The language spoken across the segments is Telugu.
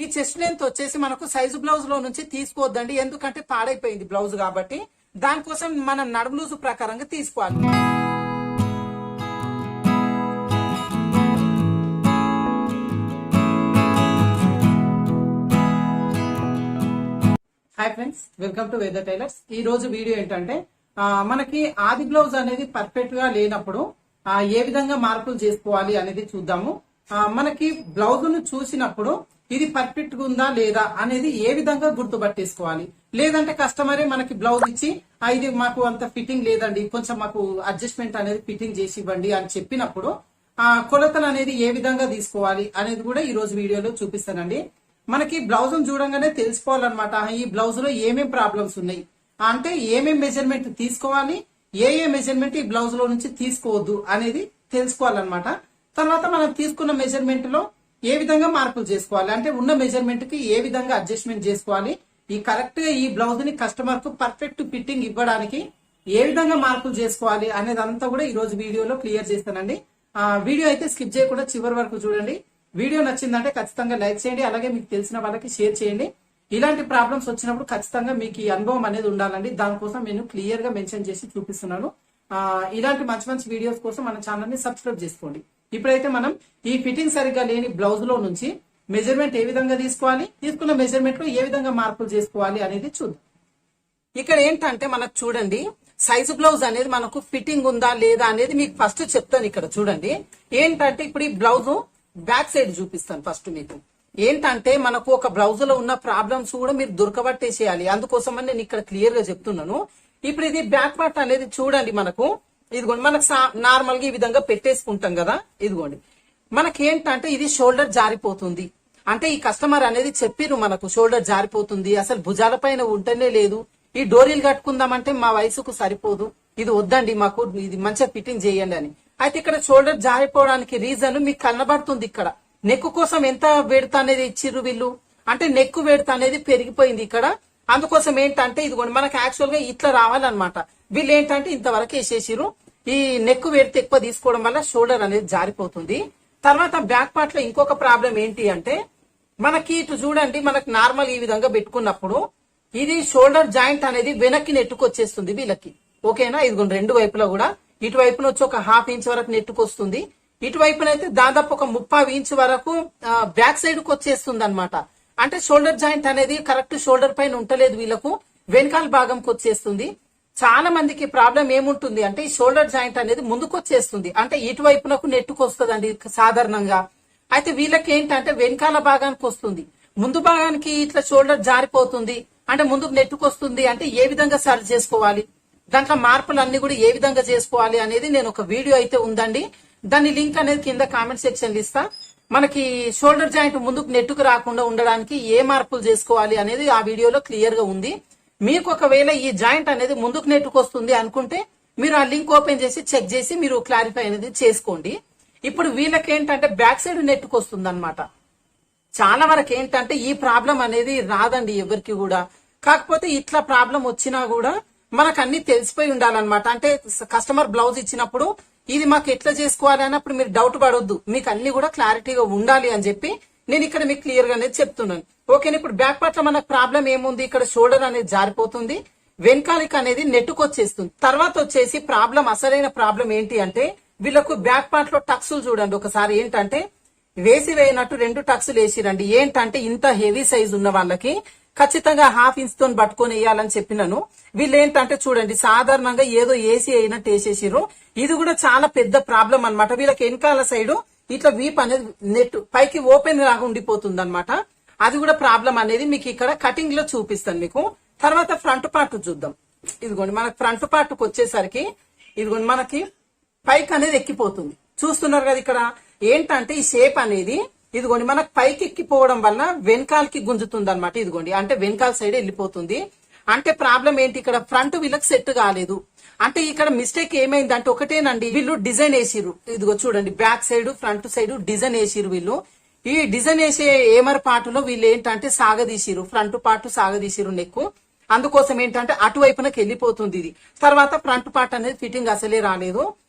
ఈ చెస్ట్ లెంత్ వచ్చేసి మనకు సైజు బ్లౌజ్ లో నుంచి తీసుకోవద్దండి, ఎందుకంటే పాడైపోయింది బ్లౌజ్ కాబట్టి. దానికోసం మనం నడుము లూజు ప్రకారంగా తీసుకోవాలి. హాయ్ ఫ్రెండ్స్, వెల్కమ్ టు వేద టైలర్స్. ఈ రోజు వీడియో ఏంటంటే మనకి ఆది బ్లౌజ్ అనేది పర్ఫెక్ట్ గా లేనప్పుడు ఏ విధంగా మార్పులు చేసుకోవాలి అనేది చూద్దాము. మనకి బ్లౌజ్ ను చూసినప్పుడు ఇది పర్ఫెక్ట్ గా ఉందా లేదా అనేది ఏ విధంగా గుర్తుపట్టేసుకోవాలి. లేదంటే కస్టమరే మనకి బ్లౌజ్ ఇచ్చి ఇది మాకు అంత ఫిట్టింగ్ లేదండి, కొంచెం మాకు అడ్జస్ట్మెంట్ అనేది ఫిట్టింగ్ చేసి ఇవ్వండి అని చెప్పినప్పుడు కొలతలు అనేది ఏ విధంగా తీసుకోవాలి అనేది కూడా ఈ రోజు వీడియోలో చూపిస్తానండి. మనకి బ్లౌజ్ చూడంగానే తెలుసుకోవాలన్నమాట, ఈ బ్లౌజ్ లో ఏమేం ప్రాబ్లమ్స్ ఉన్నాయి, అంటే ఏమేం మెజర్మెంట్ తీసుకోవాలి, ఏ మెజర్మెంట్ ఈ బ్లౌజ్ లో నుంచి తీసుకోవద్దు అనేది తెలుసుకోవాలన్నమాట. తర్వాత మనం తీసుకున్న మెజర్మెంట్ లో ఏ విధంగా మార్పులు చేసుకోవాలి, అంటే ఉన్న మెజర్మెంట్ కి ఏ విధంగా అడ్జస్ట్మెంట్ చేసుకోవాలి, ఈ కరెక్ట్ గా ఈ బ్లౌజ్ ని కస్టమర్ కు పర్ఫెక్ట్ ఫిట్టింగ్ ఇవ్వడానికి ఏ విధంగా మార్పులు చేసుకోవాలి అనేది అంతా కూడా ఈ రోజు వీడియోలో క్లియర్ చేస్తానండి. వీడియో అయితే స్కిప్ చేయకుండా చివరి వరకు చూడండి. వీడియో నచ్చిందంటే ఖచ్చితంగా లైక్ చేయండి, అలాగే మీకు తెలిసిన వాళ్ళకి షేర్ చేయండి. ఇలాంటి ప్రాబ్లమ్స్ వచ్చినప్పుడు ఖచ్చితంగా మీకు ఈ అనుభవం అనేది ఉండాలండి, దానికోసం నేను క్లియర్ గా మెన్షన్ చేసి చూపిస్తున్నాను. ఇలాంటి మంచి మంచి వీడియోస్ కోసం మన ఛానల్ ని సబ్స్క్రైబ్ చేసుకోండి. ఇప్పుడైతే మనం ఈ ఫిట్టింగ్ సరిగ్గా లేని బ్లౌజ్ లో నుంచి మెజర్మెంట్ ఏ విధంగా తీసుకోవాలి, తీసుకున్న మెజర్మెంట్ లో ఏ విధంగా మార్పులు చేసుకోవాలి అనేది చూద్దాం. ఇక్కడ ఏంటంటే మనకు చూడండి, సైజు బ్లౌజ్ అనేది మనకు ఫిట్టింగ్ ఉందా లేదా అనేది మీకు ఫస్ట్ చెప్తాను. ఇక్కడ చూడండి ఏంటంటే ఇప్పుడు ఈ బ్లౌజ్ బ్యాక్ సైడ్ చూపిస్తాను ఫస్ట్ మీకు. ఏంటంటే మనకు ఒక బ్లౌజ్ లో ఉన్న ప్రాబ్లమ్స్ కూడా మీరు దొరకబట్టేసేయాలి, అందుకోసమని నేను ఇక్కడ క్లియర్ గా చెప్తున్నాను. ఇప్పుడు ఇది బ్యాక్ పార్ట్ అనేది చూడండి, మనకు ఇదిగోండి మనకు నార్మల్ గా ఈ విధంగా పెట్టేసుకుంటాం కదా, ఇదిగోండి మనకి ఏంటంటే ఇది షోల్డర్ జారిపోతుంది. అంటే ఈ కస్టమర్ అనేది చెప్పిరు మనకు షోల్డర్ జారిపోతుంది, అసలు భుజాల పైన ఉంటేనే లేదు, ఈ డోరీలు కట్టుకుందామంటే మా వయసుకు సరిపోదు, ఇది వద్దండి మాకు ఇది మంచిగా ఫిట్టింగ్ చేయండి అని. అయితే ఇక్కడ షోల్డర్ జారిపోవడానికి రీజన్ మీకు కనబడుతుంది. ఇక్కడ నెక్ కోసం ఎంత వెడత అనేది ఇచ్చిర్రు వీళ్ళు, అంటే నెక్ వెడత అనేది పెరిగిపోయింది ఇక్కడ. అందుకోసం ఏంటంటే ఇదిగోండి మనకు యాక్చువల్ గా ఇట్లా రావాలన్నమాట, వీళ్ళు ఏంటంటే ఇంతవరకు వేసేసిరు. ఈ నెక్ వెడత ఎక్కువ తీసుకోవడం వల్ల షోల్డర్ అనేది జారిపోతుంది. తర్వాత బ్యాక్ పార్ట్ లో ఇంకొక ప్రాబ్లం ఏంటి అంటే మనకి ఇటు చూడండి, మనకు నార్మల్ ఈ విధంగా పెట్టుకున్నప్పుడు ఇది షోల్డర్ జాయింట్ అనేది వెనక్కి నెట్టుకొచ్చేస్తుంది వీళ్ళకి, ఓకేనా. ఇదిగోండి రెండు వైపులా కూడా ఇటువైపున వచ్చి ఒక ½ ఇంచ్ వరకు నెట్టుకొస్తుంది, ఇటువైపునైతే దాదాపు ఒక 30 ఇంచ్ వరకు బ్యాక్ సైడ్ కు వచ్చేస్తుంది అనమాట. అంటే షోల్డర్ జాయింట్ అనేది కరెక్ట్ షోల్డర్ పైన ఉంటలేదు వీళ్ళకు, వెనకాల భాగంకి వచ్చేస్తుంది. చాలా మందికి ప్రాబ్లం ఏముంటుంది అంటే ఈ షోల్డర్ జాయింట్ అనేది ముందుకు వచ్చేస్తుంది, అంటే ఇటువైపునకు నెట్టుకొస్తుందండి సాధారణంగా. అయితే వీళ్ళకి ఏంటంటే వెనకాల భాగానికి వస్తుంది, ముందు భాగానికి ఇట్లా షోల్డర్ జారిపోతుంది, అంటే ముందుకు నెట్టుకొస్తుంది. అంటే ఏ విధంగా సరి చేసుకోవాలి, దాంట్లో మార్పులు అన్ని కూడా ఏ విధంగా చేసుకోవాలి అనేది నేను ఒక వీడియో అయితే ఉందండి, దాని లింక్ అనేది కింద కామెంట్ సెక్షన్ ఇస్తా. మనకి షోల్డర్ జాయింట్ ముందుకు నెట్టుకు రాకుండా ఉండడానికి ఏ మార్పులు చేసుకోవాలి అనేది ఆ వీడియోలో క్లియర్ గా ఉంది. మీకు ఒకవేళ ఈ జాయింట్ అనేది ముందుకు నెట్టుకొస్తుంది అనుకుంటే మీరు ఆ లింక్ ఓపెన్ చేసి చెక్ చేసి మీరు క్లారిఫై అనేది చేసుకోండి. ఇప్పుడు వీళ్ళకి ఏంటంటే బ్యాక్ సైడ్ నెట్టుకొస్తుంది అనమాట. చాలా వరకు ఏంటంటే ఈ ప్రాబ్లం అనేది రాదండి ఎవరికి కూడా, కాకపోతే ఇట్లా ప్రాబ్లం వచ్చినా కూడా మనకు అన్ని తెలిసిపోయి ఉండాలన్నమాట. అంటే కస్టమర్ బ్లౌజ్ ఇచ్చినప్పుడు ఇది మాకు ఎట్లా చేసుకోవాలి అన్నప్పుడు మీరు డౌట్ పడొద్దు, మీకు అన్ని కూడా క్లారిటీగా ఉండాలి అని చెప్పి నేను ఇక్కడ మీకు క్లియర్ గా అనేది చెప్తున్నాను, ఓకేనా. ఇప్పుడు బ్యాక్ పార్ట్ లో మనకు ప్రాబ్లం ఏముంది, ఇక్కడ షోల్డర్ అనేది జారిపోతుంది, వెనకాలికి అనేది నెట్టుకొచ్చేస్తుంది. తర్వాత వచ్చేసి ప్రాబ్లం అసలైన ప్రాబ్లం ఏంటి అంటే వీళ్ళకు బ్యాక్ పార్ట్ లో టక్సులు చూడండి ఒకసారి, ఏంటంటే వేసి వేయనట్టు 2 టక్సులు వేసిరండి. ఏంటంటే ఇంత హెవీ సైజ్ ఉన్న వాళ్ళకి ఖచ్చితంగా ½ ఇంచ్ తో పట్టుకొని వేయాలని చెప్పినాను. వీళ్ళు ఏంటంటే చూడండి సాధారణంగా ఏదో ఏసీ అయినట్టు వేసేసిరు, ఇది కూడా చాలా పెద్ద ప్రాబ్లం అనమాట. వీళ్ళకి వెనకాల సైడ్ ఇట్లా వీప్ అనేది నెట్ పైకి ఓపెన్ లాగా ఉండిపోతుంది అనమాట, అది కూడా ప్రాబ్లం అనేది మీకు ఇక్కడ కటింగ్ లో చూపిస్తాను మీకు. తర్వాత ఫ్రంట్ పార్ట్ చూద్దాం. ఇదిగోండి మనకి ఫ్రంట్ పార్ట్ కు వచ్చేసరికి ఇదిగోండి మనకి పైకి అనేది ఎక్కిపోతుంది, చూస్తున్నారు కదా. ఇక్కడ ఏంటంటే ఈ షేప్ అనేది ఇదిగోండి మనకు పైకి ఎక్కిపోవడం వల్ల వెనకాలకి గుంజుతుంది అనమాట. ఇదిగోండి అంటే వెనకాల సైడ్ వెళ్ళిపోతుంది. అంటే ప్రాబ్లం ఏంటి, ఇక్కడ ఫ్రంట్ వీళ్ళకి సెట్ కాలేదు. అంటే ఇక్కడ మిస్టేక్ ఏమైందంటే ఒకటేనండి, వీళ్ళు డిజైన్ వేసిరు. ఇదిగో చూడండి back side front side design వేసిరు వీళ్ళు. ఈ డిజైన్ వేసే ఏమర్ పార్ట్ లో వీళ్ళు ఏంటంటే సాగదీసిరు, ఫ్రంట్ పార్ట్ సాగదీసిరు నెక్. అందుకోసం ఏంటంటే అటువైపునకి వెళ్ళిపోతుంది ఇది. తర్వాత ఫ్రంట్ పార్ట్ అనేది ఫిట్టింగ్ అసలే రాలేదు.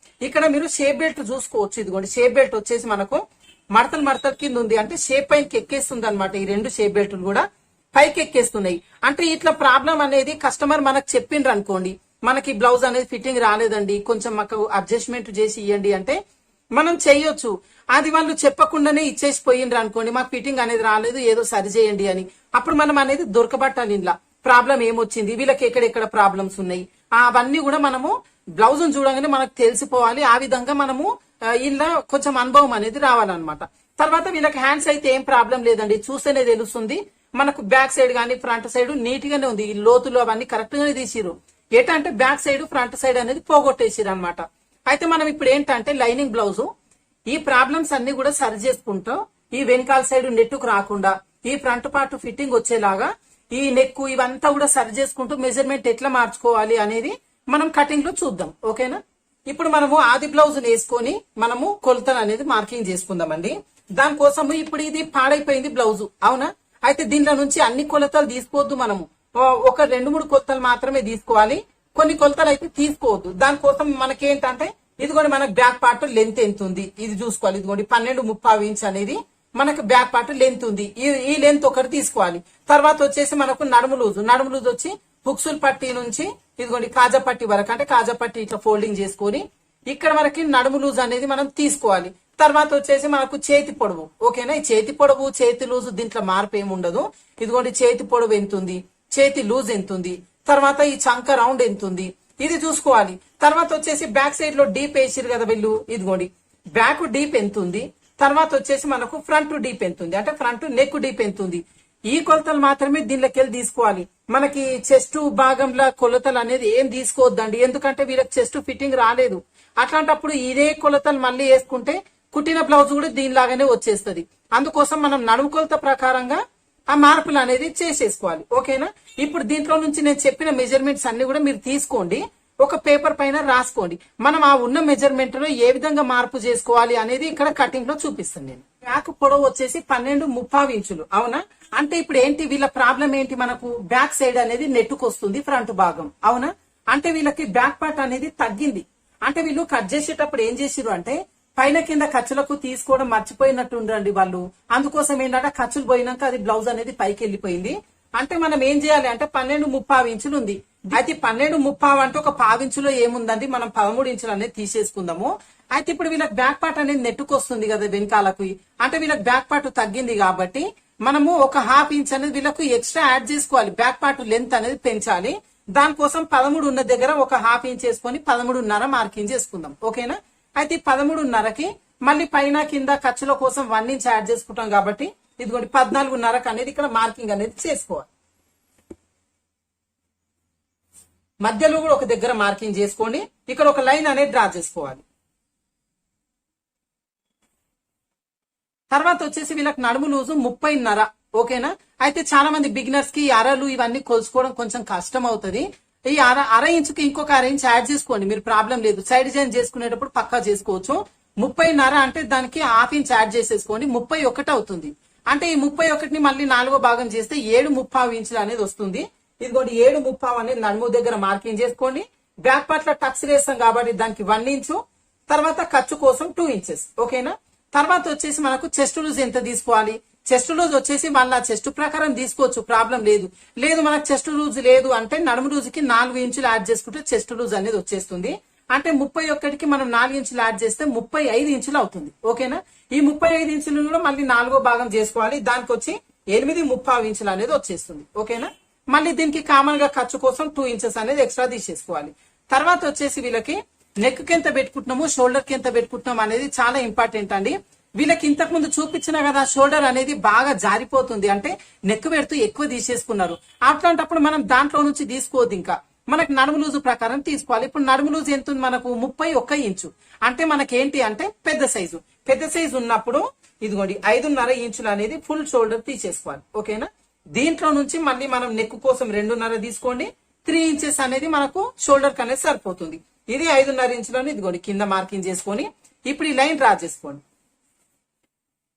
ఇక్కడ మీరు షేప్ బెల్ట్ చూసుకోవచ్చు. ఇదిగోండి షేప్ బెల్ట్ వచ్చేసి మనకు మడతలు మడతల కింద ఉంది అంటే షేప్ పైకి ఎక్కేస్తుంది అనమాట. ఈ రెండు షేప్ బెల్ట్లు కూడా పైకి ఎక్కేస్తున్నాయి. అంటే ఇట్లా ప్రాబ్లం అనేది కస్టమర్ మనకు చెప్పిండ్రు అనుకోండి, మనకి బ్లౌజ్ అనేది ఫిట్టింగ్ రాలేదండి, కొంచెం మాకు అడ్జస్ట్మెంట్ చేసి ఇవ్వండి అంటే మనం చెయ్యొచ్చు. అది వాళ్ళు చెప్పకుండానే ఇచ్చేసి పోయిండ్రు అనుకోండి, మాకు ఫిట్టింగ్ అనేది రాలేదు, ఏదో సరి చేయండి అని. అప్పుడు మనం అనేది దొరకబట్టాలి. ఇంట్లో ప్రాబ్లం ఏమొచ్చింది, వీళ్ళకి ఎక్కడెక్కడ ప్రాబ్లమ్స్ ఉన్నాయి, అవన్నీ కూడా మనము బ్లౌజ్ చూడగానే మనకు తెలిసిపోవాలి. ఆ విధంగా మనము ఇలా కొంచెం అనుభవం అనేది రావాలన్నమాట. తర్వాత వీళ్ళకి హ్యాండ్స్ అయితే ఏం ప్రాబ్లం లేదండి, చూస్తేనే తెలుస్తుంది. మనకు బ్యాక్ సైడ్ గానీ ఫ్రంట్ సైడ్ నీట్ గానే ఉంది. ఈ లోతులు అవన్నీ కరెక్ట్ గానే తీసిరు. ఏంటంటే బ్యాక్ సైడ్ ఫ్రంట్ సైడ్ అనేది పోగొట్టేసిరు అనమాట. అయితే మనం ఇప్పుడు ఏంటంటే లైనింగ్ బ్లౌజ్ ఈ ప్రాబ్లమ్స్ అన్ని కూడా సరి చేసుకుంటూ ఈ వెనకాల సైడ్ నెట్టుకు రాకుండా ఈ ఫ్రంట్ పార్ట్ ఫిట్టింగ్ వచ్చేలాగా ఈ నెక్ ఇవంతా కూడా సరి చేసుకుంటూ మెజర్మెంట్ ఎట్లా మార్చుకోవాలి అనేది మనం కటింగ్ లో చూద్దాం. ఓకేనా? ఇప్పుడు మనము ఆది బ్లౌజ్ వేసుకొని మనము కొలతలు అనేది మార్కింగ్ చేసుకుందామండి. దానికోసము ఇప్పుడు ఇది పాడైపోయింది బ్లౌజ్, అవునా? అయితే దీంట్లో నుంచి అన్ని కొలతలు తీసుకోవద్దు. మనము ఒక 2-3 కొలతలు మాత్రమే తీసుకోవాలి, కొన్ని కొలతలు అయితే తీసుకోవద్దు. దానికోసం మనకేంటంటే ఇదిగోండి మనకు బ్యాక్ పార్ట్ లెంత్ ఎంత ఉంది ఇది చూసుకోవాలి. ఇదిగోండి 12.35 ఇంచ్ అనేది మనకు బ్యాక్ పార్ట్ లెంత్ ఉంది. ఈ లెంత్ ఒకటి తీసుకోవాలి. తర్వాత వచ్చేసి మనకు నడుము లూజ్ వచ్చి హుక్సుల్ పట్టి నుంచి ఇదిగోండి కాజా పట్టి వరకు, అంటే కాజా పట్టి ఇట్లా ఫోల్డింగ్ చేసుకొని ఇక్కడ వరకు నడుము లూజ్ అనేది మనం తీసుకోవాలి. తర్వాత వచ్చేసి మనకు చేతి పొడవు, ఓకేనా? ఈ చేతి పొడవు చేతి లూజ్ దీంట్లో మార్పు ఏమి ఉండదు. ఇదిగోండి చేతి పొడవు ఎంత ఉంది, చేతి లూజ్ ఎంత ఉంది, తర్వాత ఈ చంక రౌండ్ ఎంత ఉంది ఇది చూసుకోవాలి. తర్వాత వచ్చేసి బ్యాక్ సైడ్ లో డీప్ వేసిరు కదా వీళ్ళు, ఇదిగోండి బ్యాక్ డీప్ ఎంత ఉంది, తర్వాత వచ్చేసి మనకు ఫ్రంట్ డీప్ ఎంత ఉంది, అంటే ఫ్రంట్ నెక్ డీప్ ఎంత ఉంది. ఈ కొలతలు మాత్రమే దీనిలోకి వెళ్ళి తీసుకోవాలి. మనకి చెస్ట్ భాగంలో కొలతలు అనేది ఏం తీసుకోవద్దండి, ఎందుకంటే వీళ్ళకి చెస్ట్ ఫిట్టింగ్ రాలేదు. అట్లాంటప్పుడు ఇదే కొలతలు మళ్ళీ వేసుకుంటే కుట్టిన బ్లౌజ్ కూడా దీనిలాగానే వచ్చేస్తుంది. అందుకోసం మనం నడుము కొలత ప్రకారంగా ఆ మార్పులు అనేది చేసేసుకోవాలి. ఓకేనా? ఇప్పుడు దీంట్లో నుంచి నేను చెప్పిన మెజర్మెంట్స్ అన్ని కూడా మీరు తీసుకోండి, ఒక పేపర్ పైన రాసుకోండి. మనం ఆ ఉన్న మెజర్మెంట్ లో ఏ విధంగా మార్పు చేసుకోవాలి అనేది ఇక్కడ కటింగ్ లో చూపిస్తాను నేను. బ్యాక్ పొడవు వచ్చేసి 12.35 ఇంచులు, అవునా? అంటే ఇప్పుడు ఏంటి వీళ్ళ ప్రాబ్లం ఏంటి, మనకు బ్యాక్ సైడ్ అనేది నెట్టుకొస్తుంది ఫ్రంట్ భాగం, అవునా? అంటే వీళ్ళకి బ్యాక్ పార్ట్ అనేది తగ్గింది. అంటే వీళ్ళు కట్ చేసేటప్పుడు ఏం చేసిరు అంటే పైన కింద ఖర్చులకు తీసుకోవడం మర్చిపోయినట్టుండండి వాళ్ళు. అందుకోసం ఏంటంటే ఖర్చులు పోయినాక అది బ్లౌజ్ అనేది పైకి వెళ్ళిపోయింది. అంటే మనం ఏం చేయాలి అంటే 12.35 ఇంచులు ఉంది. అయితే 12.35 అంటే ఒక 1/4 ఇంచులో ఏముందండి, మనం 13 ఇంచులు అనేది తీసేసుకుందాము. అయితే ఇప్పుడు వీళ్ళకి బ్యాక్ పార్ట్ అనేది నెట్టుకొస్తుంది కదా వెనకాలకు, అంటే వీళ్ళకి బ్యాక్ పార్ట్ తగ్గింది కాబట్టి మనము ఒక 1/2 ఇంచ్ అనేది వీళ్ళకు ఎక్స్ట్రా యాడ్ చేసుకోవాలి. బ్యాక్ పార్ట్ లెంత్ అనేది పెంచాలి. దానికోసం 13 ఉన్న దగ్గర ఒక 1/2 ఇంచ్ చేసుకొని 13.5 మార్కింగ్ చేసుకుందాం. ఓకేనా? అయితే 13.5కి మళ్ళీ పైన కింద ఖర్చుల కోసం 1 ఇంచ్ యాడ్ చేసుకుంటాం కాబట్టి ఇదిగోండి 14.5 అనేది ఇక్కడ మార్కింగ్ అనేది చేసుకోవాలి. మధ్యలో కూడా ఒక దగ్గర మార్కింగ్ చేసుకోండి. ఇక్కడ ఒక లైన్ అనేది డ్రా చేసుకోవాలి. తర్వాత వచ్చేసి వీళ్ళకి నడుము లూజు 30.5, ఓకేనా? అయితే చాలా మంది బిగినర్స్ కి అరలు ఇవన్నీ కొలుసుకోవడం కొంచెం కష్టం అవుతుంది. ఈ అర ఇంచుకి ఇంకొక 1/2 ఇంచ్ యాడ్ చేసుకోండి, మీరు ప్రాబ్లం లేదు. సైడ్ డిజైన్ చేసుకునేటప్పుడు పక్కా చేసుకోవచ్చు. 30.5 అంటే దానికి 1/2 ఇంచ్ యాడ్ చేసేసుకోండి, 31 అవుతుంది. అంటే ఈ 31ని మళ్ళీ 4వ భాగం చేస్తే 7.35 ఇంచులు అనేది వస్తుంది. ఇదిగోండి 7.35 అనేది నడుము దగ్గర మార్కింగ్ చేసుకోండి. బ్యాక్ పార్ట్ లో టక్స్ వేస్తాం కాబట్టి దానికి 1 ఇంచు, తర్వాత ఖర్చు కోసం 2 ఇంచెస్, ఓకేనా? తర్వాత వచ్చేసి మనకు చెస్ట్ లూజ్ ఎంత తీసుకోవాలి, చెస్ట్ లూజ్ వచ్చేసి వాళ్ళ చెస్ట్ ప్రకారం తీసుకోవచ్చు, ప్రాబ్లం లేదు. మనకు చెస్ట్ లూజ్ లేదు అంటే నడుము లూజ్కి 4 ఇంచులు యాడ్ చేసుకుంటే చెస్ట్ లూజ్ అనేది వచ్చేస్తుంది. అంటే 31కి మనం 4 ఇంచులు యాడ్ చేస్తే 35 ఇంచులు అవుతుంది, ఓకేనా? ఈ 35 ఇంచులు కూడా మళ్ళీ 4వ భాగం చేసుకోవాలి. దానికి వచ్చి 8.35 ఇంచులు అనేది వచ్చేస్తుంది, ఓకేనా? మళ్ళీ దీనికి కామన్ గా ఖర్చు కోసం 2 ఇంచెస్ అనేది ఎక్స్ట్రా తీసేసుకోవాలి. తర్వాత వచ్చేసి వీళ్ళకి నెక్ కి ఎంత పెట్టుకుంటున్నాము, షోల్డర్ కి ఎంత పెట్టుకుంటున్నాం అనేది చాలా ఇంపార్టెంట్ అండి. వీళ్ళకి ఇంతకు ముందు చూపించిన కదా షోల్డర్ అనేది బాగా జారిపోతుంది, అంటే నెక్ పెడుతూ ఎక్కువ తీసేసుకున్నారు. అట్లాంటప్పుడు మనం దాంట్లో నుంచి తీసుకోవద్దు, ఇంకా మనకు నడుము లూజు ప్రకారం తీసుకోవాలి. ఇప్పుడు నడుము లూజు ఎంత ఉంది మనకు 31 ఇంచు, అంటే మనకేంటి అంటే పెద్ద సైజు ఉన్నప్పుడు ఇదిగోండి 5.5 ఇంచులు అనేది ఫుల్ షోల్డర్ తీసేసుకోవాలి, ఓకేనా? దీంట్లో నుంచి మళ్ళీ మనం నెక్ కోసం 2.5 తీసుకోండి, 3 ఇంచెస్ అనేది మనకు షోల్డర్ కి అనేది సరిపోతుంది. ఇది 5.5 ఇంచులను ఇదిగోండి కింద మార్కింగ్ చేసుకొని ఇప్పుడు ఈ లైన్ డ్రా చేసుకోండి.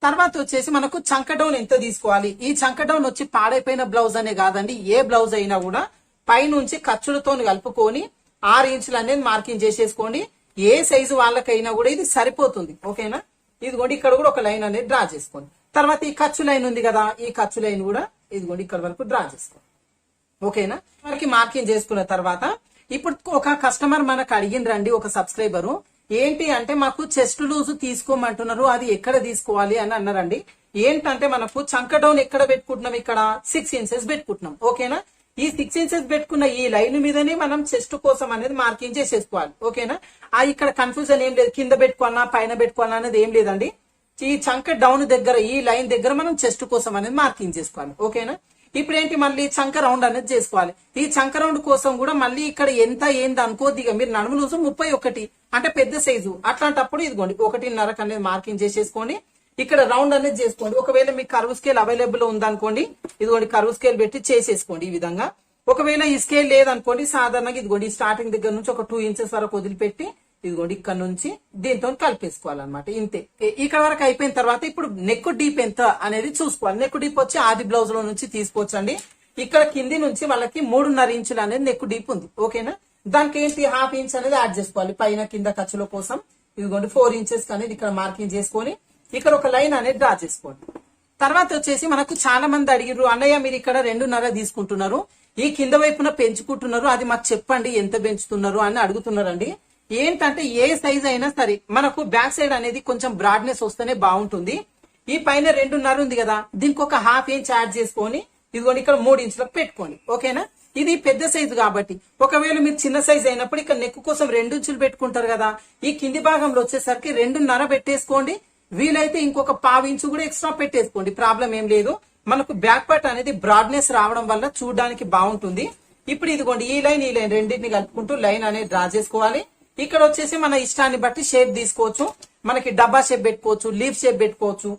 తర్వాత వచ్చేసి మనకు చంక డౌన్ ఎంత తీసుకోవాలి. ఈ చంక డౌన్ వచ్చి పాడైపోయిన బ్లౌజ్ అనే కాదండి, ఏ బ్లౌజ్ అయినా కూడా పైనుంచి ఖర్చులతో కలుపుకొని 6 ఇంచులు అనేది మార్కింగ్ చేసేసుకోండి. ఏ సైజు వాళ్ళకైనా కూడా ఇది సరిపోతుంది, ఓకేనా? ఇదిగోండి ఇక్కడ కూడా ఒక లైన్ అనేది డ్రా చేసుకోండి. తర్వాత ఈ ఖర్చు లైన్ ఉంది కదా, ఈ ఖర్చు లైన్ కూడా ఇదిగోండి ఇక్కడ వరకు డ్రా చేసుకోండి. ఓకేనా, మనకి మార్కింగ్ చేసుకున్న తర్వాత ఇప్పుడు ఒక కస్టమర్ మనకు అడిగిండ్రండి, ఒక సబ్స్క్రైబరు ఏంటి అంటే మాకు చెస్ట్ లూజ్ తీసుకోమంటున్నారు, అది ఎక్కడ తీసుకోవాలి అని అన్నారండి. ఏంటంటే మనకు చంక డౌన్ ఎక్కడ పెట్టుకుంటున్నాం, ఇక్కడ 6 ఇంచెస్ పెట్టుకుంటున్నాం. ఓకేనా, ఈ 6 ఇంచెస్ పెట్టుకున్న ఈ లైన్ మీదనే మనం చెస్ట్ కోసం అనేది మార్కింగ్ చేసేసుకోవాలి. ఓకేనా, ఇక్కడ కన్ఫ్యూజన్ ఏం లేదు, కింద పెట్టుకోవాలన్నా పైన పెట్టుకోవాలన్నా అనేది ఏం లేదండి. ఈ చంక డౌన్ దగ్గర ఈ లైన్ దగ్గర మనం చెస్ట్ కోసం అనేది మార్కింగ్ చేసుకోవాలి. ఓకేనా, ఇప్పుడు ఏంటి మళ్ళీ చంక రౌండ్ అనేది చేసుకోవాలి. ఈ చంక రౌండ్ కోసం కూడా మళ్ళీ ఇక్కడ ఎంత ఏంది అనుకోద్ది, మీరు నడుము లూజు 31 అంటే పెద్ద సైజు, అట్లాంటప్పుడు ఇదిగోండి 1.5 అనేది మార్కింగ్ చేసేసుకోండి. ఇక్కడ రౌండ్ అనేది చేసుకోండి. ఒకవేళ మీకు కర్వ్ స్కేల్ అవైలబుల్ ఉందనుకోండి, ఇదిగోండి కర్వ్ స్కేల్ పెట్టి చేసేసుకోండి ఈ విధంగా. ఒకవేళ ఈ స్కేల్ లేదనుకోండి, సాధారణంగా ఇదిగోండి స్టార్టింగ్ దగ్గర నుంచి ఒక 2 ఇంచెస్ వరకు వదిలిపెట్టి ఇదిగోండి ఇక్కడ నుంచి దీంతో కలిపేసుకోవాలన్నమాట. ఇంతే, ఇక్కడ వరకు అయిపోయిన తర్వాత ఇప్పుడు నెక్ డీప్ ఎంత అనేది చూసుకోవాలి. నెక్ డీప్ వచ్చి ఆది బ్లౌజ్ లో నుంచి తీసుకోవచ్చండి. ఇక్కడ కింది నుంచి వాళ్ళకి 3.5 ఇంచులు అనేది నెక్ డీప్ ఉంది. ఓకేనా, దానికి ఏంటి 1/2 ఇంచ్ అనేది యాడ్ చేసుకోవాలి పైన కింద ఖర్చుల కోసం. ఇదిగోండి 4 ఇంచెస్ అనేది ఇక్కడ మార్కింగ్ చేసుకొని ఇక్కడ ఒక లైన్ అనేది డ్రా చేసుకోండి. తర్వాత వచ్చేసి మనకు చాలా మంది అడిగిరు, అన్నయ్య మీరు ఇక్కడ 2.5 తీసుకుంటున్నారు, ఈ కింద వైపున పెంచుకుంటున్నారు, అది మాకు చెప్పండి ఎంత పెంచుతున్నారు అని అడుగుతున్నారండి. ఏంటంటే ఏ సైజ్ అయినా సరే మనకు బ్యాక్ సైడ్ అనేది కొంచెం బ్రాడ్నెస్ వస్తేనే బాగుంటుంది. ఈ పైన 2.5 ఉంది కదా, దీనికి ఒక 1/2 ఇంచ్ యాడ్ చేసుకొని ఇదిగోండి ఇక్కడ 3 ఇంచులకు పెట్టుకోండి. ఓకేనా, ఇది పెద్ద సైజు కాబట్టి ఒకవేళ మీరు చిన్న సైజ్ అయినప్పుడు ఇక్కడ నెక్ కోసం 2 ఇంచులు పెట్టుకుంటారు కదా, ఈ కింది భాగంలో వచ్చేసరికి 2.5 పెట్టేసుకోండి. వీలైతే ఇంకొక 1/2 ఇంచు కూడా ఎక్స్ట్రా పెట్టేసుకోండి, ప్రాబ్లం ఏం లేదు. మనకు బ్యాక్ పార్ట్ అనేది బ్రాడ్నెస్ రావడం వల్ల చూడడానికి బాగుంటుంది. ఇప్పుడు ఇదిగోండి ఈ లైన్ రెండింటిని కలుపుకుంటూ లైన్ అనేది డ్రా చేసుకోవాలి. ఇక్కడ వచ్చేసి మన ఇష్టాన్ని బట్టి షేప్ తీసుకోవచ్చు, మనకి డబ్బా షేప్ పెట్టుకోవచ్చు, లీఫ్ షేప్ పెట్టుకోవచ్చు.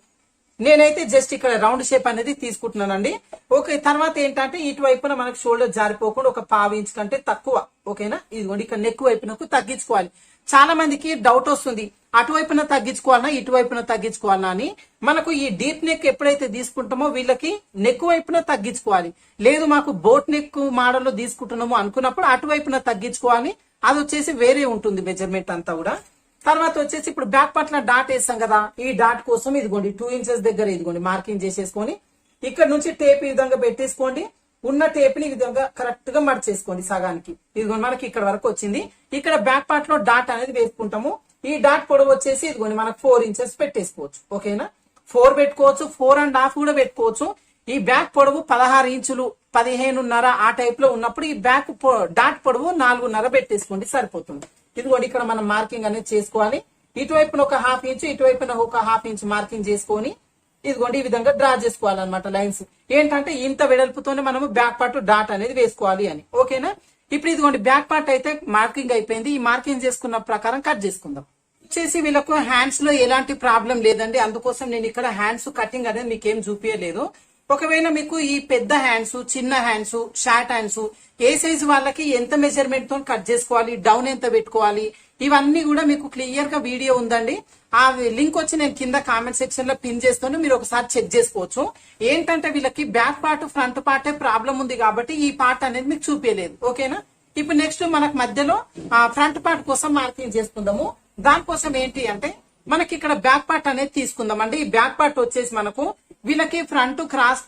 నేనైతే జస్ట్ ఇక్కడ రౌండ్ షేప్ అనేది తీసుకుంటున్నానండి. ఓకే, తర్వాత ఏంటంటే ఇటువైపున మనకి షోల్డర్ జారిపోకుండా ఒక 1/2 ఇంచ్ కంటే తక్కువ. ఓకేనా, ఇదిగోండి ఇక్కడ నెక్ వైపునకు తగ్గించుకోవాలి. చాలా మందికి డౌట్ వస్తుంది, అటువైపున తగ్గించుకోవాలన్నా ఇటువైపున తగ్గించుకోవాలన్నా అని. మనకు ఈ డీప్ నెక్ ఎప్పుడైతే తీసుకుంటామో వీళ్ళకి నెక్ వైపున తగ్గించుకోవాలి. లేదు మాకు బోట్ నెక్ మోడల్ లో తీసుకుంటున్నామో అనుకున్నప్పుడు అటువైపున తగ్గించుకోవాలి. అది వచ్చేసి వేరే ఉంటుంది మెజర్మెంట్ అంతా కూడా. తర్వాత వచ్చేసి ఇప్పుడు బ్యాక్ పార్ట్ లో డాట్ వేస్తాం కదా, ఈ డాట్ కోసం ఇదిగోండి 2 ఇంచెస్ దగ్గర ఇదిగోండి మార్కింగ్ చేసేసుకొని ఇక్కడ నుంచి టేప్ ఈ విధంగా పెట్టేసుకోండి. ఉన్న టేప్ ని ఈ విధంగా కరెక్ట్ గా మడిచేసుకోండి సగానికి. ఇదిగోండి మనకి ఇక్కడ వరకు వచ్చింది. ఇక్కడ బ్యాక్ పార్ట్ లో డాట్ అనేది వేసుకుంటాము. ఈ డాట్ పొడవు వచ్చేసి ఇదిగోండి మనకు 4 ఇంచెస్ పెట్టేసుకోవచ్చు. ఓకేనా, 4 పెట్టుకోవచ్చు, 4.5 కూడా పెట్టుకోవచ్చు. ఈ బ్యాక్ పొడవు 16 ఇంచులు 15.5 ఆ టైప్ లో ఉన్నప్పుడు ఈ బ్యాక్ డాట్ పొడవు 4.5 పెట్టేసుకోండి, సరిపోతుంది. ఇదిగోండి ఇక్కడ మనం మార్కింగ్ అనేది చేసుకోవాలి. ఇటువైపున ఒక 1/2 ఇంచు, ఇటువైపున ఒక 1/2 ఇంచు మార్కింగ్ చేసుకొని ఇదిగోండి ఈ విధంగా డ్రా చేసుకోవాలన్నమాట లైన్స్. ఏంటంటే ఇంత వెడల్పుతోనే మనము బ్యాక్ పార్ట్ డాట్ అనేది వేసుకోవాలి అని. ఓకేనా, ఇప్పుడు ఇదిగోండి బ్యాక్ పార్ట్ అయితే మార్కింగ్ అయిపోయింది. ఈ మార్కింగ్ చేసుకున్న ప్రకారం కట్ చేసుకుందాం. వచ్చేసి వీళ్ళకు హ్యాండ్స్ లో ఎలాంటి ప్రాబ్లం లేదండి, అందుకోసం నేను ఇక్కడ హ్యాండ్స్ కటింగ్ అనేది మీకేం చూపించలేదు. ఒకవేళ మీకు ఈ పెద్ద హ్యాండ్స్, చిన్న హ్యాండ్స్, షార్ట్ హ్యాండ్స్ ఏ సైజు వాళ్ళకి ఎంత మెజర్మెంట్ తో కట్ చేసుకోవాలి, డౌన్ ఎంత పెట్టుకోవాలి, ఇవన్నీ కూడా మీకు క్లియర్ గా వీడియో ఉందండి. ఆ లింక్ వచ్చి నేను కింద కామెంట్ సెక్షన్ లో పిన్ చేస్తాను, మీరు ఒకసారి చెక్ చేసుకోవచ్చు. ఏంటంటే వీళ్ళకి బ్యాక్ పార్ట్ ఫ్రంట్ పార్టే ప్రాబ్లం ఉంది కాబట్టి ఈ పార్ట్ అనేది మీకు చూపించలేదు. ఓకేనా, ఇప్పుడు నెక్స్ట్ మనకు మధ్యలో ఫ్రంట్ పార్ట్ కోసం మార్కింగ్ చేసుకుందాము. దానికోసం ఏంటి అంటే మనకి ఇక్కడ బ్యాక్ పార్ట్ అనేది తీసుకుందాం అండి. ఈ బ్యాక్ పార్ట్ వచ్చేసి మనకు వీళ్ళకి ఫ్రంట్ క్రాస్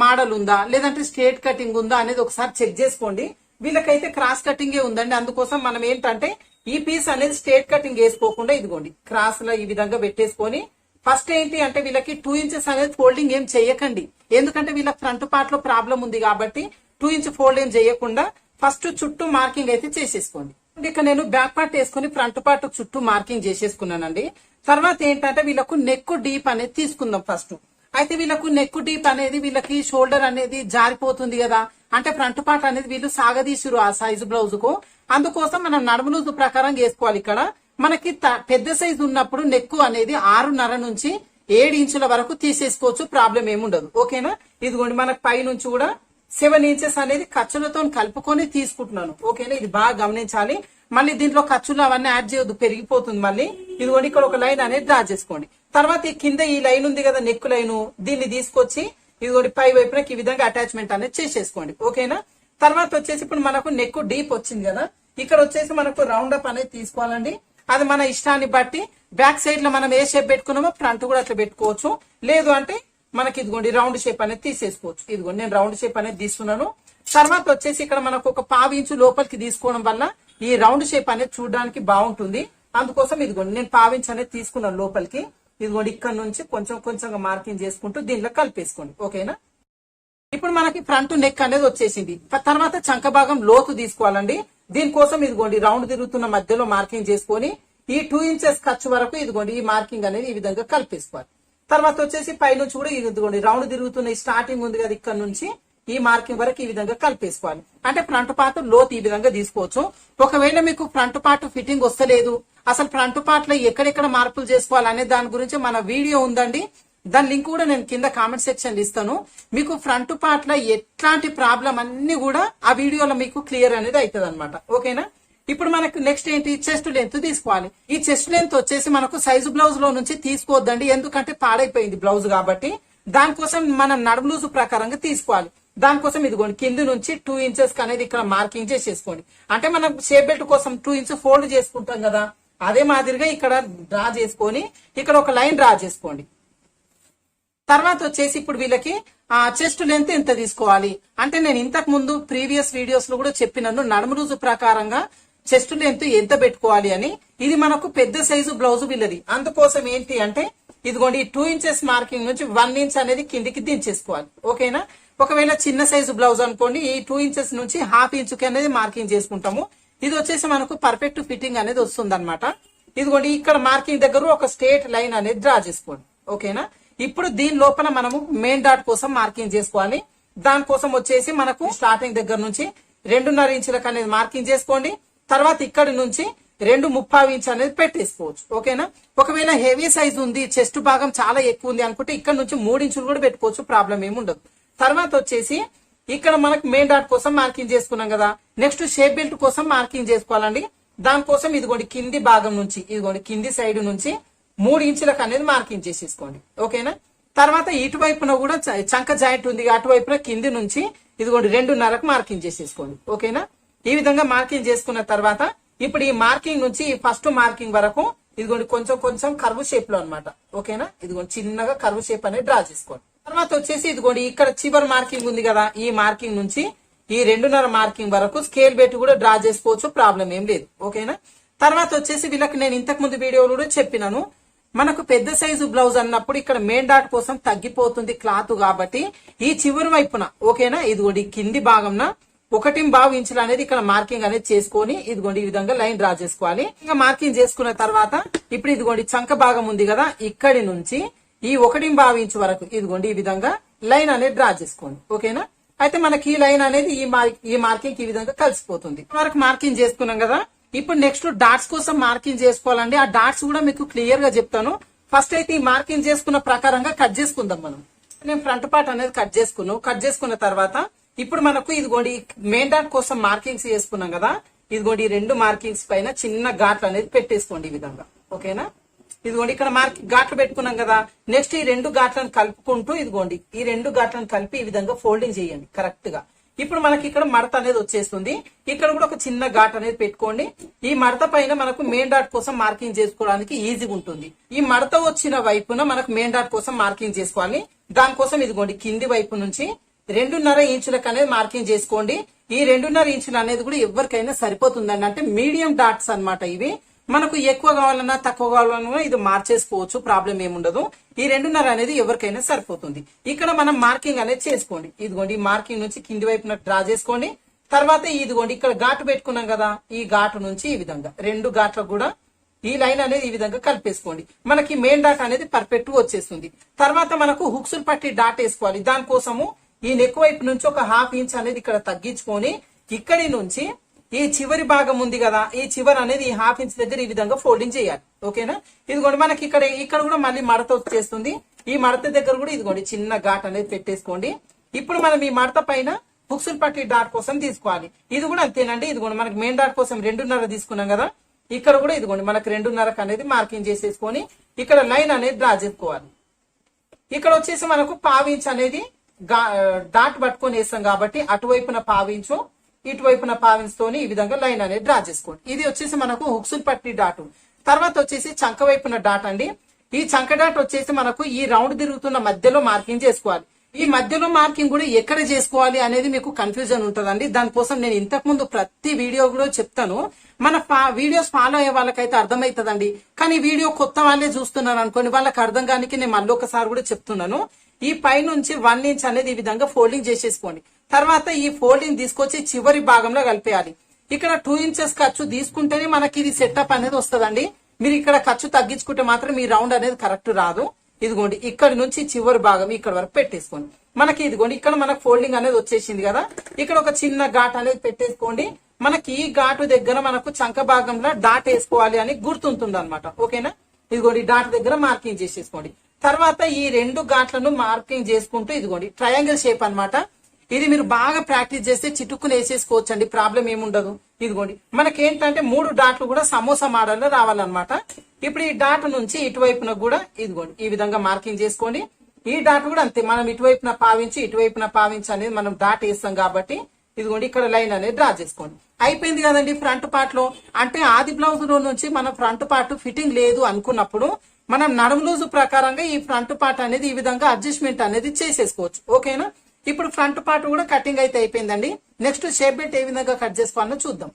మోడల్ ఉందా లేదంటే స్ట్రేట్ కటింగ్ ఉందా అనేది ఒకసారి చెక్ చేసుకోండి. వీళ్ళకైతే క్రాస్ కటింగే ఉందండి. అందుకోసం మనం ఏంటంటే ఈ పీస్ అనేది స్ట్రేట్ కటింగ్ వేసుకోకుండా ఇదిగోండి క్రాస్ లో ఈ విధంగా పెట్టేసుకొని ఫస్ట్ ఏంటి అంటే వీళ్ళకి 2 ఇంచెస్ అనేది ఫోల్డింగ్ ఏం చేయకండి. ఎందుకంటే వీళ్ళకి ఫ్రంట్ పార్ట్ లో ప్రాబ్లం ఉంది కాబట్టి 2 ఇంచ్ ఫోల్డ్ ఏం చేయకుండా ఫస్ట్ చుట్టూ మార్కింగ్ అయితే చేసేసుకోండి. ఇక్కడ నేను బ్యాక్ పార్ట్ వేసుకుని ఫ్రంట్ పార్ట్ చుట్టూ మార్కింగ్ చేసేసుకున్నానండి. తర్వాత ఏంటంటే వీళ్ళకు నెక్ డీప్ అనేది తీసుకుందాం ఫస్ట్. అయితే వీళ్ళకు నెక్ డీప్ అనేది వీళ్ళకి షోల్డర్ అనేది జారిపోతుంది కదా, అంటే ఫ్రంట్ పార్ట్ అనేది వీళ్ళు సాగదీసురు ఆ సైజు బ్లౌజ్ కు. అందుకోసం మనం నడుము లూజు ప్రకారం వేసుకోవాలి. ఇక్కడ మనకి పెద్ద సైజు ఉన్నప్పుడు నెక్ అనేది 6.5 నుంచి 7 ఇంచుల వరకు తీసేసుకోవచ్చు, ప్రాబ్లం ఏముండదు. ఓకేనా, ఇదిగోండి మనకు పై నుంచి కూడా 7 ఇంచెస్ అనేది ఖర్చులతో కలుపుకొని తీసుకుంటున్నాను. ఓకేనా, ఇది బాగా గమనించాలి. మళ్ళీ దీంట్లో ఖర్చులు అవన్నీ యాడ్ చేయొద్దు, పెరిగిపోతుంది మళ్ళీ. ఇదిగోండి ఇక్కడ ఒక లైన్ అనేది డ్రా చేసుకోండి. తర్వాత ఈ కింద ఈ లైన్ ఉంది కదా నెక్ లైన్, దీన్ని తీసుకొచ్చి ఇదిగోండి పై వైపునకి ఈ విధంగా అటాచ్మెంట్ అనేది చేసేసుకోండి. ఓకేనా, తర్వాత వచ్చేసి ఇప్పుడు మనకు నెక్ డీప్ వచ్చింది కదా, ఇక్కడ వచ్చేసి మనకు రౌండ్ అప్ అనేది తీసుకోవాలండి. అది మన ఇష్టాన్ని బట్టి బ్యాక్ సైడ్ లో మనం ఏ షేప్ పెట్టుకున్నామో ఫ్రంట్ కూడా అట్లా పెట్టుకోవచ్చు. లేదు అంటే మనకి ఇదిగోండి రౌండ్ షేప్ అనేది తీసేసుకోవచ్చు. ఇదిగోండి నేను రౌండ్ షేప్ అనేది తీసుకున్నాను. తర్వాత వచ్చేసి ఇక్కడ మనకు ఒక 1/2 ఇంచు లోపలికి తీసుకోవడం వల్ల ఈ రౌండ్ షేప్ అనేది చూడడానికి బాగుంటుంది. అందుకోసం ఇదిగోండి నేను 1/2 ఇంచు అనేది తీసుకున్నాను లోపలికి. ఇదిగోండి ఇక్కడ నుంచి కొంచెం కొంచెంగా మార్కింగ్ చేసుకుంటూ దీనిలో కలిపేసుకోండి. ఓకేనా. ఇప్పుడు మనకి ఫ్రంట్ నెక్ అనేది వచ్చేసింది. తర్వాత చంక భాగం లోతు తీసుకోవాలండి. దీనికోసం ఇదిగోండి రౌండ్ తిరుగుతున్న మధ్యలో మార్కింగ్ చేసుకొని ఈ 2 ఇంచెస్ ఖర్చు వరకు ఇదిగోండి ఈ మార్కింగ్ అనేది ఈ విధంగా కలిపేసుకోవాలి. తర్వాత వచ్చేసి పై నుంచి కూడా ఇదిగోండి రౌండ్ తిరుగుతున్న ఈ స్టార్టింగ్ ఉంది కదా ఇక్కడ నుంచి ఈ మార్కింగ్ వరకు ఈ విధంగా కలిపేసుకోవాలి. అంటే ఫ్రంట్ పార్ట్ లోతు ఈ విధంగా తీసుకోవచ్చు. ఒకవేళ మీకు ఫ్రంట్ పార్ట్ ఫిట్టింగ్ వస్తలేదు, అసలు ఫ్రంట్ పార్ట్ లో ఎక్కడెక్కడ మార్పులు చేసుకోవాలనే దాని గురించి మన వీడియో ఉందండి. దాని లింక్ కూడా నేను కింద కామెంట్ సెక్షన్ లో ఇస్తాను. మీకు ఫ్రంట్ పార్ట్ లో ఎట్లాంటి ప్రాబ్లం అన్ని కూడా ఆ వీడియోలో మీకు క్లియర్ అనేది అవుతుంది అనమాట. ఓకేనా. ఇప్పుడు మనకు నెక్స్ట్ ఏంటి, చెస్ట్ లెంత్ తీసుకోవాలి. ఈ చెస్ట్ లెంత్ వచ్చేసి మనకు సైజు బ్లౌజ్ లో నుంచి తీసుకోవద్దండి, ఎందుకంటే పాడైపోయింది బ్లౌజ్ కాబట్టి. దానికోసం మనం నడుము లూజు ప్రకారంగా తీసుకోవాలి. దానికోసం ఇదిగోండి కింది నుంచి 2 ఇంచెస్ అనేది ఇక్కడ మార్కింగ్ చేసేసుకోండి. అంటే మనం షేప్ బెల్ట్ కోసం 2 ఇంచెస్ ఫోల్డ్ చేసుకుంటాం కదా, అదే మాదిరిగా ఇక్కడ డ్రా చేసుకొని ఇక్కడ ఒక లైన్ డ్రా చేసుకోండి. తర్వాత వచ్చేసి ఇప్పుడు వీళ్ళకి చెస్ట్ లెంత్ ఎంత తీసుకోవాలి అంటే నేను ఇంతకు ముందు ప్రీవియస్ వీడియోస్ లో కూడా చెప్పినాను నడుము లూజు ప్రకారంగా చెస్ట్ లెంత్ ఎంత పెట్టుకోవాలి అని. ఇది మనకు పెద్ద సైజు బ్లౌజ్ వీళ్ళది. అందుకోసం ఏంటి అంటే ఇదిగోండి 2 ఇంచెస్ మార్కింగ్ నుంచి 1 ఇంచ్ అనేది కిందికి దించేసుకోవాలి. ఓకేనా. ఒకవేళ చిన్న సైజు బ్లౌజ్ అనుకోండి ఈ 2 ఇంచెస్ నుంచి 1/2 ఇంచుకి అనేది మార్కింగ్ చేసుకుంటాము. ఇది వచ్చేసి మనకు పర్ఫెక్ట్ ఫిట్టింగ్ అనేది వస్తుంది అనమాట. ఇదిగోండి ఇక్కడ మార్కింగ్ దగ్గర ఒక స్ట్రేట్ లైన్ అనేది డ్రా చేసుకోండి. ఓకేనా. ఇప్పుడు దీని లోపల మనము మెయిన్ డాట్ కోసం మార్కింగ్ చేసుకోవాలి. దానికోసం వచ్చేసి మనకు స్టార్టింగ్ దగ్గర నుంచి 2.5 ఇంచులకు అనేది మార్కింగ్ చేసుకోండి. తర్వాత ఇక్కడి నుంచి 2.35 ఇంచ్ అనేది పెట్టేసుకోవచ్చు. ఓకేనా. ఒకవేళ హెవీ సైజ్ ఉంది, చెస్ట్ భాగం చాలా ఎక్కువ ఉంది అనుకుంటే ఇక్కడ నుంచి 3 ఇంచులు కూడా పెట్టుకోవచ్చు, ప్రాబ్లం ఏమి ఉండదు. తర్వాత వచ్చేసి ఇక్కడ మనకు మెయిన్ డాట్ కోసం మార్కింగ్ చేసుకున్నాం కదా, నెక్స్ట్ షేప్ బెల్ట్ కోసం మార్కింగ్ చేసుకోవాలండి. దానికోసం ఇదిగోండి కింది భాగం నుంచి ఇదిగోండి కింది సైడ్ నుంచి 3 ఇంచులకు అనేది మార్కింగ్ చేసేసుకోండి. ఓకేనా. తర్వాత ఇటువైపున కూడా చంక జాయింట్ ఉంది, అటువైపున కింది నుంచి ఇదిగోండి 2.5కు మార్కింగ్ చేసేసుకోండి. ఓకేనా. ఈ విధంగా మార్కింగ్ చేసుకున్న తర్వాత ఇప్పుడు ఈ మార్కింగ్ నుంచి ఫస్ట్ మార్కింగ్ వరకు ఇదిగోండి కొంచెం కొంచెం కర్వ్ షేప్ లో అనమాట. ఓకేనా. ఇదిగోండి చిన్నగా కర్వ్ షేప్ అనేది డ్రా చేసుకోండి. తర్వాత వచ్చేసి ఇదిగోండి ఇక్కడ చివరి మార్కింగ్ ఉంది కదా, ఈ మార్కింగ్ నుంచి ఈ 2.5 మార్కింగ్ వరకు స్కేల్ పెట్టి కూడా డ్రా చేసుకోవచ్చు, ప్రాబ్లం ఏం లేదు. ఓకేనా. తర్వాత వచ్చేసి వీళ్ళకి నేను ఇంతకు ముందు వీడియోలో కూడా చెప్పినాను, మనకు పెద్ద సైజు బ్లౌజ్ అన్నప్పుడు ఇక్కడ మెయిన్ డాట్ కోసం తగ్గిపోతుంది క్లాత్ కాబట్టి ఈ చివరి వైపున ఓకేనా ఇదిగోండి కింది భాగంన 1.5 ఇంచులు అనేది ఇక్కడ మార్కింగ్ అనేది చేసుకొని ఇదిగోండి ఈ విధంగా లైన్ డ్రా చేసుకోవాలి. ఇంకా మార్కింగ్ చేసుకున్న తర్వాత ఇప్పుడు ఇదిగోండి చంక భాగం ఉంది కదా, ఇక్కడి నుంచి ఈ 1.5 ఇంచు వరకు ఇదిగోండి ఈ విధంగా లైన్ అనేది డ్రా చేసుకోండి. ఓకేనా. అయితే మనకి ఈ లైన్ అనేది ఈ మార్కింగ్ ఈ విధంగా కలిసిపోతుంది. వరకు మార్కింగ్ చేసుకున్నాం కదా, ఇప్పుడు నెక్స్ట్ డాట్స్ కోసం మార్కింగ్ చేసుకోవాలండి. ఆ డాట్స్ కూడా మీకు క్లియర్ గా చెప్తాను. ఫస్ట్ అయితే ఈ మార్కింగ్ చేసుకున్న ప్రకారంగా కట్ చేసుకుందాం. మనం నేను ఫ్రంట్ పార్ట్ అనేది కట్ చేసుకున్న తర్వాత ఇప్పుడు మనకు ఇదిగోండి మెయిన్ డాట్ కోసం మార్కింగ్స్ చేసుకున్నాం కదా, ఇదిగోండి ఈ 2 మార్కింగ్స్ పైన చిన్న ఘాట్లు అనేది పెట్టేసుకోండి ఈ విధంగా. ఓకేనా. ఇదిగోండి ఇక్కడ ఘాట్లు పెట్టుకున్నాం కదా, నెక్స్ట్ ఈ 2 ఘాట్లను కలుపుకుంటూ ఇదిగోండి ఈ 2 ఘాట్లను కలిపి ఈ విధంగా ఫోల్డింగ్ చేయండి కరెక్ట్ గా. ఇప్పుడు మనకి ఇక్కడ మడత అనేది వచ్చేస్తుంది. ఇక్కడ కూడా ఒక చిన్న ఘాట్ అనేది పెట్టుకోండి. ఈ మడత పైన మనకు మెయిన్ డాట్ కోసం మార్కింగ్ చేసుకోవడానికి ఈజీగా ఉంటుంది. ఈ మడత వచ్చిన వైపున మనకు మెయిన్ డాట్ కోసం మార్కింగ్ చేసుకోవాలి. దానికోసం ఇదిగోండి కింది వైపు నుంచి 2.5 ఇంచులకు అనేది మార్కింగ్ చేసుకోండి. ఈ 2.5 ఇంచులు అనేది కూడా ఎవరికైనా సరిపోతుందండి. అంటే మీడియం డాట్స్ అన్నమాట ఇవి. మనకు ఎక్కువ కావాలన్నా తక్కువ కావాలన్నా ఇది మార్చేసుకోవచ్చు, ప్రాబ్లం ఏముండదు. ఈ 2.5 అనేది ఎవరికైనా సరిపోతుంది. ఇక్కడ మనం మార్కింగ్ అనేది చేసుకోండి. ఇదిగోండి ఈ మార్కింగ్ నుంచి కింది వైపున డ్రా చేసుకోండి. తర్వాత ఇదిగోండి ఇక్కడ ఘాటు పెట్టుకున్నాం కదా, ఈ ఘాటు నుంచి ఈ విధంగా 2 ఘాట్లకు కూడా ఈ లైన్ అనేది ఈ విధంగా కలిపేసుకోండి. మనకి మెయిన్ డాట్ అనేది పర్ఫెక్ట్ గా వచ్చేస్తుంది. తర్వాత మనకు హుక్సులు పట్టి డాట్ వేసుకోవాలి. దానికోసము ఈ నెక్ వైపు నుంచి ఒక 1/2 ఇంచ్ అనేది ఇక్కడ తగ్గించుకొని ఇక్కడి నుంచి ఈ చివరి భాగం ఉంది కదా, ఈ చివరి అనేది ఈ 1/2 ఇంచ్ దగ్గర ఈ విధంగా ఫోల్డింగ్ చేయాలి. ఓకేనా. ఇదిగోండి మనకి ఇక్కడ కూడా మళ్ళీ మడత వచ్చేస్తుంది. ఈ మడత దగ్గర కూడా ఇదిగోండి చిన్న ఘాట్ అనేది పెట్టేసుకోండి. ఇప్పుడు మనం ఈ మడత పైన హుక్సులు పట్టి డాట్ కోసం తీసుకోవాలి. ఇది కూడా అంతేనండి. ఇదిగోండి మనకి మెయిన్ డాట్ కోసం 2.5 తీసుకున్నాం కదా, ఇక్కడ కూడా ఇదిగోండి మనకి 2.5 అనేది మార్కింగ్ చేసేసుకొని ఇక్కడ లైన్ అనేది డ్రా చేసుకోవాలి. ఇక్కడ వచ్చేసి మనకు 1/2 ఇంచ్ అనేది డాట్ పట్టుకొని వేస్తాం కాబట్టి అటువైపున 1/2 ఇంచు ఇటువైపున 1/2 ఇంచ్ తోని ఈ విధంగా లైన్ అనేది డ్రా చేసుకోండి. ఇది వచ్చేసి మనకు హుక్సులు పట్టి డాట్. తర్వాత వచ్చేసి చంక వైపున డాట్ అండి. ఈ చంక డాట్ వచ్చేసి మనకు ఈ రౌండ్ తిరుగుతున్న మధ్యలో మార్కింగ్ చేసుకోవాలి. ఈ మధ్యలో మార్కింగ్ కూడా ఎక్కడ చేసుకోవాలి అనేది మీకు కన్ఫ్యూజన్ ఉంటదండి. దానికోసం నేను ఇంతకు ముందు ప్రతి వీడియో కూడా చెప్తాను. మన వీడియోస్ ఫాలో అయ్యే వాళ్ళకైతే అర్థమవుతుందండి. కానీ వీడియో కొత్త వాళ్ళే చూస్తున్నారు అనుకోని వాళ్ళకి అర్థం కానికి నేను మళ్ళీ ఒకసారి కూడా చెప్తున్నాను. ఈ పై నుంచి 1 ఇంచ్ అనేది ఈ విధంగా ఫోల్డింగ్ చేసేసుకోండి. తర్వాత ఈ ఫోల్డింగ్ తీసుకొచ్చి చివరి భాగంలో కలిపేయాలి. ఇక్కడ 2 ఇంచెస్ ఖర్చు తీసుకుంటేనే మనకి ఇది సెటప్ అనేది వస్తుందండి. మీరు ఇక్కడ ఖర్చు తగ్గించుకుంటే మాత్రం మీ రౌండ్ అనేది కరెక్ట్ రాదు. ఇదిగోండి ఇక్కడ నుంచి చివరి భాగం ఇక్కడ వరకు పెట్టేసుకోండి. మనకి ఇదిగోండి ఇక్కడ మనకు ఫోల్డింగ్ అనేది వచ్చేసింది కదా. ఇక్కడ ఒక చిన్న ఘాట్ అనేది పెట్టేసుకోండి. మనకి ఈ ఘాటు దగ్గర మనకు చంక భాగంలో డాట్ వేసుకోవాలి అని గుర్తుంటుంది అనమాట. ఓకేనా, ఇదిగోండి డాట్ దగ్గర మార్కింగ్ చేసేసుకోండి. తర్వాత ఈ 2 ఘాట్లను మార్కింగ్ చేసుకుంటూ ఇదిగోండి ట్రయాంగిల్ షేప్ అన్నమాట. ఇది మీరు బాగా ప్రాక్టీస్ చేస్తే చిటుక్కుని వేసేసుకోవచ్చు అండి, ప్రాబ్లం ఏముండదు. ఇదిగోండి మనకేంటంటే 3 డాట్లు కూడా సమోసా మోడల్లో రావాలన్నమాట. ఇప్పుడు ఈ డాట్ నుంచి ఇటువైపున కూడా ఇదిగోండి ఈ విధంగా మార్కింగ్ చేసుకోండి. ఈ డాట్ కూడా అంతే, మనం ఇటువైపున పావించి ఇటువైపున పావించి అనేది మనం డాట్ వేస్తాం కాబట్టి ఇదిగోండి ఇక్కడ లైన్ అనేది డ్రా చేసుకోండి. అయిపోయింది కదండి ఫ్రంట్ పార్ట్ లో. అంటే ఆది బ్లౌజ్ లో నుంచి మన ఫ్రంట్ పార్ట్ ఫిట్టింగ్ లేదు అనుకున్నప్పుడు మనం నడుము లూజు ప్రకారంగా ఈ ఫ్రంట్ పార్ట్ అనేది ఈ విధంగా అడ్జస్ట్మెంట్ అనేది చేసేసుకోవచ్చు. ఓకేనా, ఇప్పుడు ఫ్రంట్ పార్ట్ కూడా కటింగ్ అయితే అయిపోయిందండి. నెక్స్ట్ షేప్ బెల్ట్ ఏ విధంగా కట్ చేసుకోవాలో చూద్దాం.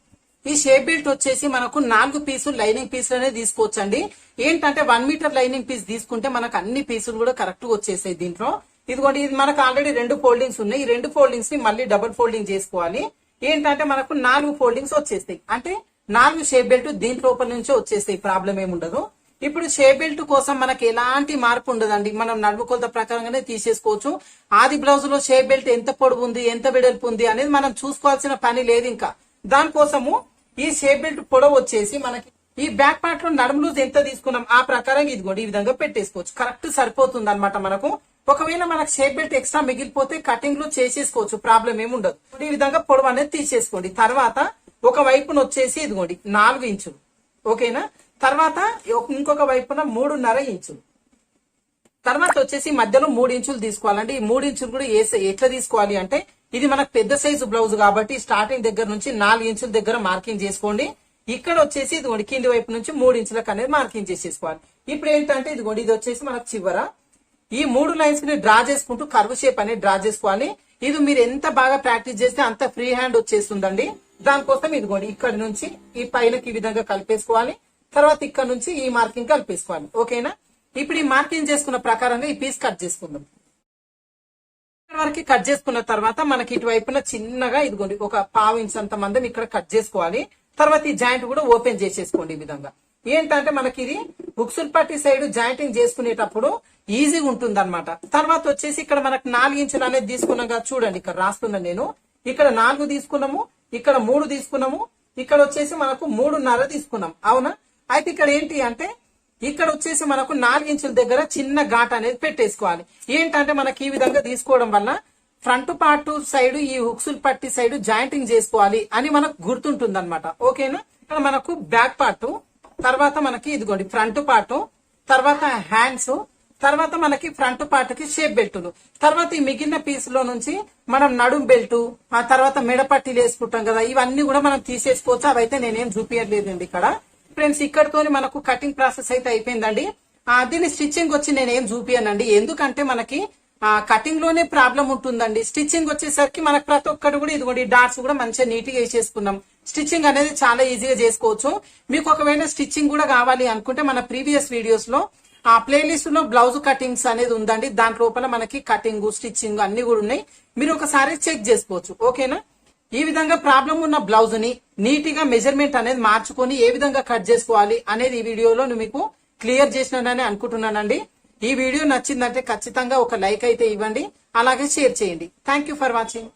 ఈ షేప్ బెల్ట్ వచ్చేసి మనకు 4 పీసులు లైనింగ్ పీసులు అనేది తీసుకోవచ్చండి. ఏంటంటే 1 మీటర్ లైనింగ్ పీస్ తీసుకుంటే మనకు అన్ని పీసులు కూడా కరెక్ట్ గా వచ్చేసాయి దీంట్లో. ఇదిగోండి ఇది మనకు ఆల్రెడీ 2 ఫోల్డింగ్స్ ఉన్నాయి. ఈ 2 ఫోల్డింగ్స్ ని మళ్ళీ డబుల్ ఫోల్డింగ్ చేసుకోవాలి. ఏంటంటే మనకు 4 ఫోల్డింగ్స్ వచ్చేస్తాయి. అంటే 4 షేప్ బెల్ట్ దీని లోపల నుంచే వచ్చేస్తాయి, ప్రాబ్లం ఏముండదు. ఇప్పుడు షేప్ బెల్ట్ కోసం మనకి ఎలాంటి మార్పు ఉండదండి. మనం నడుము కొలత ప్రకారంగానే తీసేసుకోవచ్చు. ఆది బ్లౌజ్ లో షేప్ బెల్ట్ ఎంత పొడవు ఉంది ఎంత వెడల్పు ఉంది అనేది మనం చూసుకోవాల్సిన పని లేదు. ఇంకా దానికోసము ఈ షేప్ బెల్ట్ పొడవు వచ్చేసి మనకి ఈ బ్యాక్ పార్ట్ లో నడుము లూజ్ ఎంత తీసుకున్నాం ఆ ప్రకారం ఇదిగోండి ఈ విధంగా పెట్టేసుకోవచ్చు. కరెక్ట్ సరిపోతుంది అనమాట మనకు. ఒకవేళ మనకు షేప్ బెల్ట్ ఎక్స్ట్రా మిగిలిపోతే కటింగ్ లో చేసేసుకోవచ్చు, ప్రాబ్లం ఏమి ఉండదు. ఈ విధంగా పొడవు అనేది తీసేసుకోండి. తర్వాత ఒక వైపున వచ్చేసి ఇదిగోండి 4 ఇంచులు. ఓకేనా, తర్వాత ఇంకొక వైపున 3.5 ఇంచులు. తర్వాత వచ్చేసి మధ్యలో 3 ఇంచులు తీసుకోవాలండి. ఈ 3 ఇంచులు కూడా ఎట్లా తీసుకోవాలి అంటే ఇది మనకు పెద్ద సైజు బ్లౌజ్ కాబట్టి స్టార్టింగ్ దగ్గర నుంచి 4 ఇంచుల దగ్గర మార్కింగ్ చేసుకోండి. ఇక్కడ వచ్చేసి ఇదిగోండి కింది వైపు నుంచి 3 ఇంచులకు అనేది మార్కింగ్ చేసేసుకోవాలి. ఇప్పుడు ఏంటంటే ఇదిగోండి ఇది వచ్చేసి మనకు చివర ఈ 3 లైన్స్ ని డ్రా చేసుకుంటూ కర్వ్ షేప్ అనేది డ్రా చేసుకోవాలి. ఇది మీరు ఎంత బాగా ప్రాక్టీస్ చేస్తే అంత ఫ్రీ హ్యాండ్ వచ్చేస్తుందండి. దానికోసం ఇదిగోండి ఇక్కడ నుంచి ఈ పైనకి ఈ విధంగా కలిపేసుకోవాలి. తర్వాత ఇక్కడ నుంచి ఈ మార్కింగ్ కలిపేసుకోవాలి. ఓకేనా, ఇప్పుడు ఈ మార్కింగ్ చేసుకున్న ప్రకారంగా ఈ పీస్ కట్ చేసుకుందాం. ఇక్కడ వరకు కట్ చేసుకున్న తర్వాత మనకి ఇటువైపున చిన్నగా ఇదిగోండి ఒక 1/2 ఇంచ్ అంత మందం ఇక్కడ కట్ చేసుకోవాలి. తర్వాత ఈ జాయింట్ కూడా ఓపెన్ చేసేసుకోండి. ఈ విధంగా ఏంటంటే మనకి ఇది బుక్సుల్ పట్టి సైడ్ జాయింటింగ్ చేసుకునేటప్పుడు ఈజీగా ఉంటుంది అనమాట. తర్వాత వచ్చేసి ఇక్కడ మనకు 4 ఇంచులు అనేది తీసుకున్నాం కదా, చూడండి ఇక్కడ రాస్తున్నాను నేను. ఇక్కడ 4 తీసుకున్నాము, ఇక్కడ 3 తీసుకున్నాము, ఇక్కడ వచ్చేసి మనకు 3.5 తీసుకున్నాం. అవునా, అయితే ఇక్కడ ఏంటి అంటే ఇక్కడ వచ్చేసి మనకు 4 ఇంచుల దగ్గర చిన్న ఘాట్ అనేది పెట్టేసుకోవాలి. ఏంటంటే మనకి ఈ విధంగా తీసుకోవడం వల్ల ఫ్రంట్ పార్ట్ సైడ్ ఈ హుక్సుల్ పట్టి సైడ్ జాయింటింగ్ చేసుకోవాలి అని మనకు గుర్తుంటుంది అనమాట. ఓకేనా, ఇక్కడ మనకు బ్యాక్ పార్ట్, తర్వాత మనకి ఇదిగోండి ఫ్రంట్ పార్ట్, తర్వాత హ్యాండ్స్, తర్వాత మనకి ఫ్రంట్ పార్ట్ కి షేప్ బెల్టులు, తర్వాత ఈ మిగిలిన పీస్ లో నుంచి మనం నడుం బెల్ట్, ఆ తర్వాత మెడపట్టీలు వేసుకుంటాం కదా, ఇవన్నీ కూడా మనం తీసేసుకోవచ్చు. అవైతే నేనేం చూపించలేదండి ఇక్కడ. ఫ్రెండ్స్ ఇక్కడతో మనకు కటింగ్ ప్రాసెస్ అయితే అయిపోయిందండి. దీని స్టిచ్చింగ్ వచ్చి నేనేం చూపియనండి, ఎందుకంటే మనకి కటింగ్ లోనే ప్రాబ్లం ఉంటుందండి. స్టిచ్చింగ్ వచ్చేసరికి మనకు ప్రతి ఒక్కటి కూడా ఇదిగోండి డాట్స్ కూడా మంచిగా నీట్ గా వేసేసుకున్నాం. స్టిచ్చింగ్ అనేది చాలా ఈజీగా చేసుకోవచ్చు. మీకు ఒకవేళ స్టిచ్చింగ్ కూడా కావాలి అనుకుంటే మన ప్రీవియస్ వీడియోస్ లో ఆ ప్లేలిస్ట్ లో బ్లౌజ్ కటింగ్స్ అనేది ఉందండి. దాని లోపల మనకి కటింగ్ స్టిచ్చింగ్ అన్ని కూడా ఉన్నాయి, మీరు ఒకసారి చెక్ చేసుకోవచ్చు. ఓకేనా, ఈ విధంగా ప్రాబ్లం ఉన్న బ్లౌజ్ ని నీట్ గా మెజర్మెంట్ అనేది మార్చుకొని ఏ విధంగా కట్ చేసుకోవాలి అనేది ఈ వీడియోలో మీకు క్లియర్ చేసినానని అనుకుంటున్నానండి. ఈ వీడియో నచ్చిందంటే ఖచ్చితంగా ఒక లైక్ అయితే ఇవ్వండి, అలాగే షేర్ చేయండి. Thank you for watching.